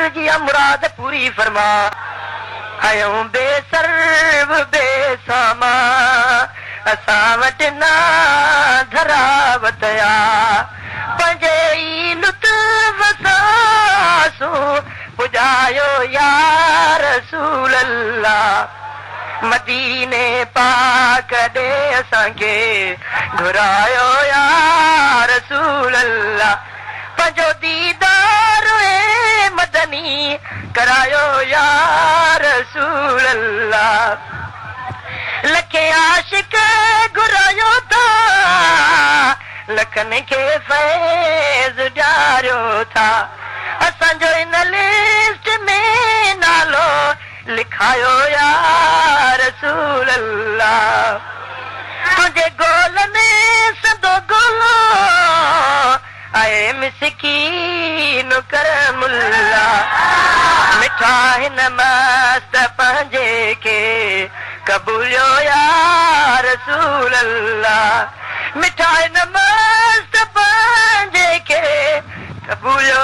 दिल जी मुराद पूरी फरमा आयूं बेसर्व बेसामा असां वटि ना धरावतया पंहिंजे ई लुत्फ़ सां पुॼायो या रसूल अल्लाह मदीने पाक ॾे असांखे घुरायो या रसूल अल्लाह पंहिंजो दीदार मदनी करायो या रसूल अल्लाह लखे आशिक घुरायो था लखनि खे फैज़ ॾियारियो था असांजो इन लिस्ट में नालो लिखायो या रसूल अल्लाह तुंहिंजे गोल में सदो गोलो आए मिसकीन कर मुल्ला मिठा हिन मस्त पंहिंजे खे कबूलियो या रसूल अल्लाह मिठा हिन मस्त पंहिंजे खे कबूलियो